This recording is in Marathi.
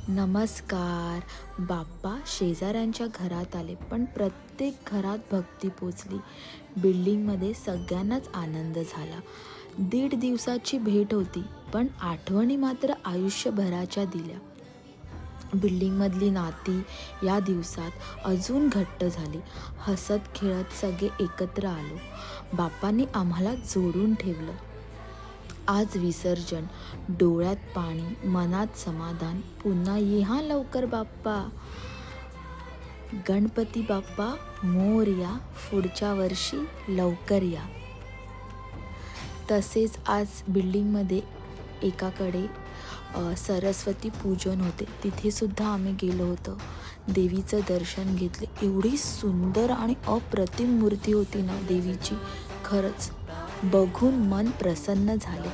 नमस्कार. बाप्पा शेजाऱ्यांच्या घरात आले, पण प्रत्येक घरात भक्ती पोचली. बिल्डिंगमध्ये सगळ्यांनाच आनंद झाला. 1.5 दिवसाची भेट होती, पण आठवणी मात्र आयुष्यभराच्या दिल्या. बिल्डिंगमधली नाती या दिवसात अजून घट्ट झाली. हसत खेळत सगळे एकत्र आलो. बाप्पांनी आम्हाला जोडून ठेवलं. आज विसर्जन, डोळ्यात पाणी, मनात समाधान. पुन्हा ये हा लवकर बाप्पा. गणपती बाप्पा मोरया, पुढच्या वर्षी लवकर या. तसेच आज बिल्डिंगमध्ये एकाकडे सरस्वती पूजन होते, तिथे सुद्धा आम्ही गेलो होतो. देवीचं दर्शन घेतले. एवढी सुंदर आणि अप्रतिम मूर्ती होती ना देवीची, खरंच बघून मन प्रसन्न झाले.